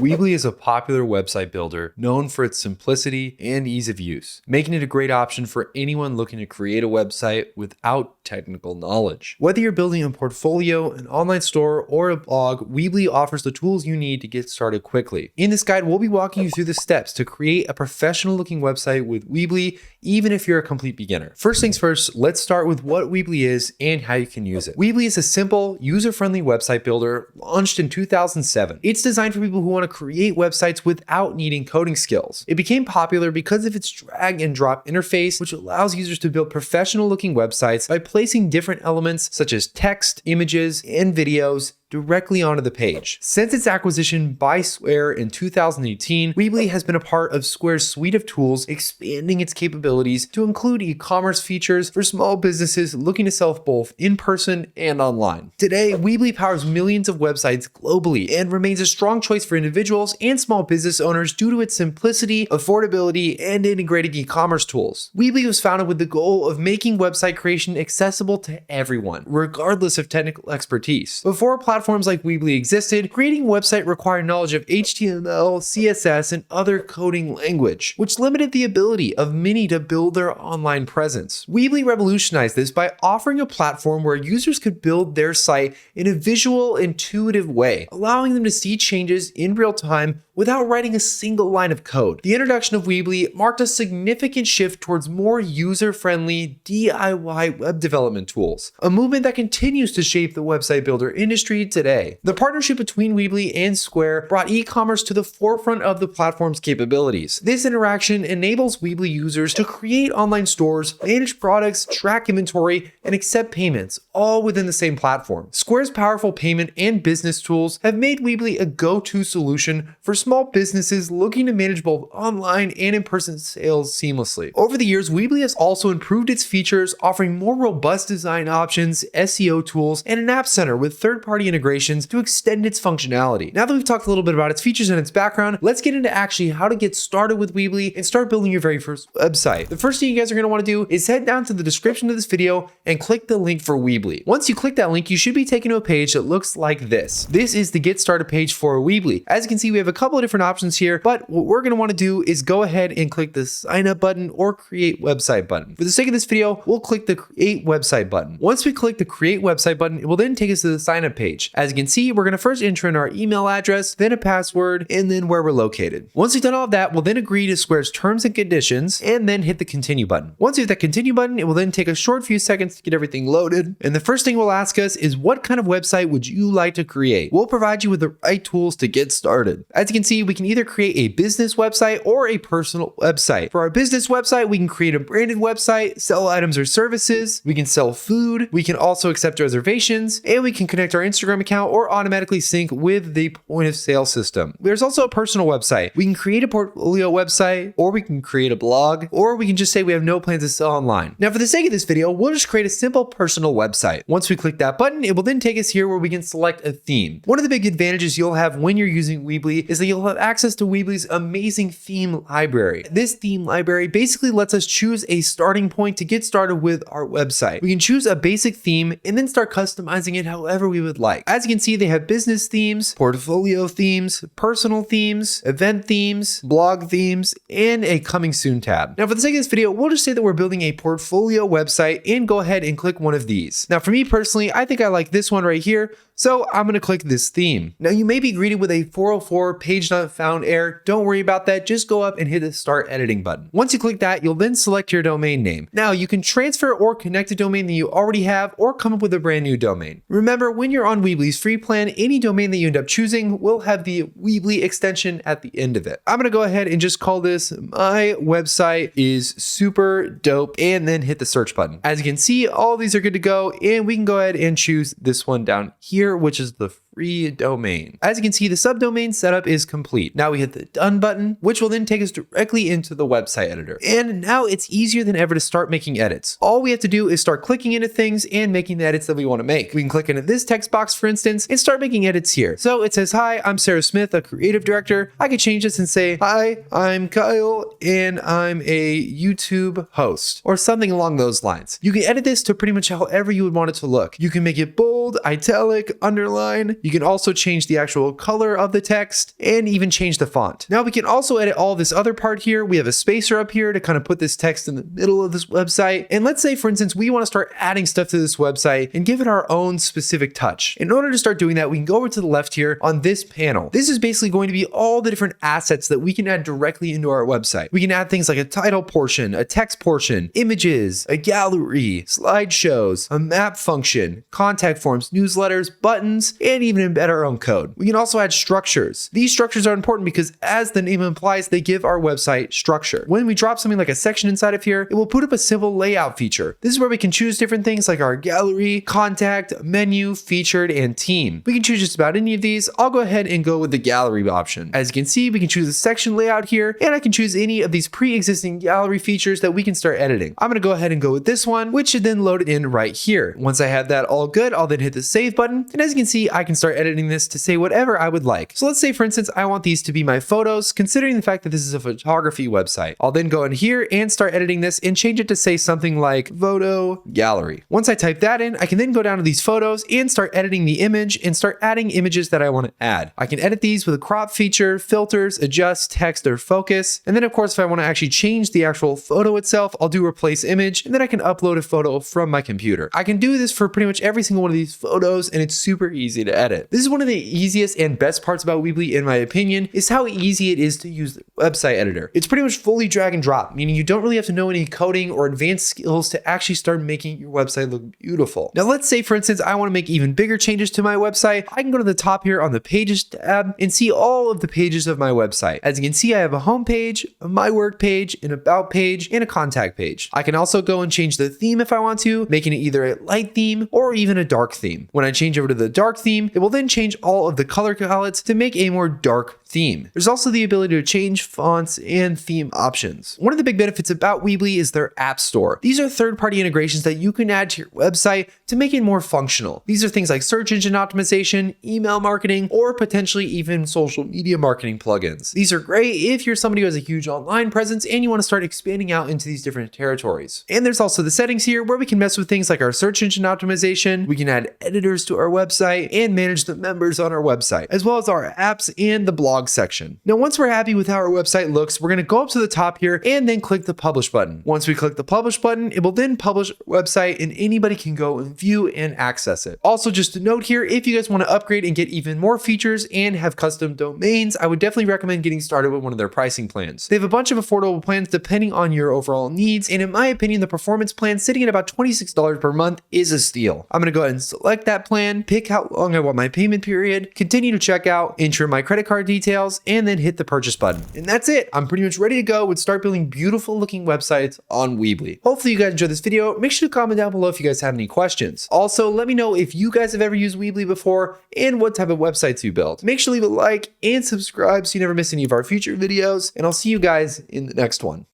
Weebly is a popular website builder known for its simplicity and ease of use, making it a great option for anyone looking to create a website without technical knowledge. Whether you're building a portfolio, an online store, or a blog, Weebly offers the tools you need to get started quickly. In this guide, we'll be walking you through the steps to create a professional looking website with Weebly, even if you're a complete beginner. First things first, let's start with what Weebly is and how you can use it. Weebly is a simple, user-friendly website builder launched in 2007. It's designed for people who want to create websites without needing coding skills. It became popular because of its drag and drop interface, which allows users to build professional looking websites by placing different elements such as text, images, and videos directly onto the page. Since its acquisition by Square in 2018, Weebly has been a part of Square's suite of tools, expanding its capabilities to include e-commerce features for small businesses looking to sell both in person and online. Today, Weebly powers millions of websites globally and remains a strong choice for individuals and small business owners due to its simplicity, affordability, and integrated e-commerce tools. Weebly was founded with the goal of making website creation accessible to everyone, regardless of technical expertise. Before platforms like Weebly existed, creating a website required knowledge of HTML, CSS, and other coding language, which limited the ability of many to build their online presence. Weebly revolutionized this by offering a platform where users could build their site in a visual, intuitive way, allowing them to see changes in real time without writing a single line of code. The introduction of Weebly marked a significant shift towards more user-friendly DIY web development tools, a movement that continues to shape the website builder industry today. The partnership between Weebly and Square brought e-commerce to the forefront of the platform's capabilities. This interaction enables Weebly users to create online stores, manage products, track inventory, and accept payments, all within the same platform. Square's powerful payment and business tools have made Weebly a go-to solution for small businesses looking to manage both online and in-person sales seamlessly. Over the years, Weebly has also improved its features, offering more robust design options, SEO tools, and an app center with third-party integrations to extend its functionality. Now that we've talked a little bit about its features and its background, let's get into actually how to get started with Weebly and start building your very first website. The first thing you guys are going to want to do is head down to the description of this video and click the link for Weebly. Once you click that link, you should be taken to a page that looks like this. This is the get started page for Weebly. As you can see, we have a couple of different options here, but what we're going to want to do is go ahead and click the sign up button or create website button. For the sake of this video, we'll click the create website button. Once we click the create website button, it will then take us to the sign up page. As you can see, we're going to first enter in our email address, then a password, and then where we're located. Once we've done all of that, we'll then agree to Square's terms and conditions and then hit the continue button. Once we hit that continue button, it will then take a short few seconds to get everything loaded. And the first thing we'll ask us is, what kind of website would you like to create? We'll provide you with the right tools to get started. As you can see, we can either create a business website or a personal website. For our business website, we can create a branded website, sell items or services. We can sell food. We can also accept reservations, and we can connect our Instagram account or automatically sync with the point of sale system. There's also a personal website. We can create a portfolio website, or we can create a blog, or we can just say we have no plans to sell online. Now, for the sake of this video, we'll just create a simple personal website. Once we click that button, it will then take us here where we can select a theme. One of the big advantages you'll have when you're using Weebly is that you'll have access to Weebly's amazing theme library. This theme library basically lets us choose a starting point to get started with our website. We can choose a basic theme and then start customizing it however we would like. As you can see, they have business themes, portfolio themes, personal themes, event themes, blog themes, and a coming soon tab. Now, for the sake of this video, we'll just say that we're building a portfolio website and go ahead and click one of these. Now, for me personally, I think I like this one right here, so I'm going to click this theme. Now, you may be greeted with a 404 page not found error. Don't worry about that. Just go up and hit the start editing button. Once you click that, you'll then select your domain name. Now, you can transfer or connect a domain that you already have or come up with a brand new domain. Remember, when you're on Weebly's free plan, any domain that you end up choosing will have the Weebly extension at the end of it. I'm going to go ahead and just call this My Website is Super Dope and then hit the search button. As you can see, all these are good to go, and we can go ahead and choose this one down here, which is the free domain. As you can see, the subdomain setup is complete. Now we hit the done button, which will then take us directly into the website editor. And now it's easier than ever to start making edits. All we have to do is start clicking into things and making the edits that we want to make. We can click into this text box, for instance, and start making edits here. So it says, "Hi, I'm Sarah Smith, a creative director." I could change this and say, "Hi, I'm Kyle, and I'm a YouTube host," or something along those lines. You can edit this to pretty much however you would want it to look. You can make it bold, bold, italic, underline. You can also change the actual color of the text and even change the font. Now we can also edit all this other part here. We have a spacer up here to kind of put this text in the middle of this website. And let's say, for instance, we want to start adding stuff to this website and give it our own specific touch. In order to start doing that, we can go over to the left here on this panel. This is basically going to be all the different assets that we can add directly into our website. We can add things like a title portion, a text portion, images, a gallery, slideshows, a map function, contact forms, newsletters, buttons, and even embed our own code. We can also add structures. These structures are important because, as the name implies, they give our website structure. When we drop something like a section inside of here, it will put up a simple layout feature. This is where we can choose different things like our gallery, contact, menu, featured, and team. We can choose just about any of these. I'll go ahead and go with the gallery option. As you can see, we can choose a section layout here, and I can choose any of these pre-existing gallery features that we can start editing. I'm gonna go ahead and go with this one, which should then load it in right here. Once I have that all good, I'll then hit the save button, and as you can see, I can start editing this to say whatever I would like. So let's say, for instance, I want these to be my photos, considering the fact that this is a photography website. I'll then go in here and start editing this and change it to say something like photo gallery. Once I type that in, I can then go down to these photos and start editing the image and start adding images that I want to add. I can edit these with a crop feature, filters, adjust, text, or focus. And then of course, if I want to actually change the actual photo itself, I'll do replace image, and then I can upload a photo from my computer. I can do this for pretty much every single one of these photos, and it's super easy to edit. This is one of the easiest and best parts about Weebly, in my opinion, is how easy it is to use the website editor. It's pretty much fully drag and drop, meaning you don't really have to know any coding or advanced skills to actually start making your website look beautiful. Now let's say, for instance, I want to make even bigger changes to my website. I can go to the top here on the pages tab and see all of the pages of my website. As you can see, I have a home page, a my work page, an about page, and a contact page. I can also go and change the theme if I want to, making it either a light theme or even a dark theme. When I change over to the dark theme, it will then change all of the color palettes to make a more dark theme. There's also the ability to change fonts and theme options. One of the big benefits about Weebly is their app store. These are third-party integrations that you can add to your website to make it more functional. These are things like search engine optimization, email marketing, or potentially even social media marketing plugins. These are great if you're somebody who has a huge online presence and you want to start expanding out into these different territories. And there's also the settings here where we can mess with things like our search engine optimization, we can add editors to our website, and manage the members on our website, as well as our apps and the blog section. Now, once we're happy with how our website looks, we're going to go up to the top here and then click the publish button. Once we click the publish button, it will then publish our website and anybody can go and view and access it. Also, just a note here, if you guys want to upgrade and get even more features and have custom domains, I would definitely recommend getting started with one of their pricing plans. They have a bunch of affordable plans depending on your overall needs, and in my opinion, the performance plan sitting at about $26 per month is a steal. I'm going to go ahead and select that plan, pick how long I want my payment period, continue to check out, enter my credit card details, and then hit the purchase button. And that's it. I'm pretty much ready to go and start building beautiful looking websites on Weebly. Hopefully you guys enjoyed this video. Make sure to comment down below if you guys have any questions. Also, let me know if you guys have ever used Weebly before and what type of websites you build. Make sure to leave a like and subscribe so you never miss any of our future videos, and I'll see you guys in the next one.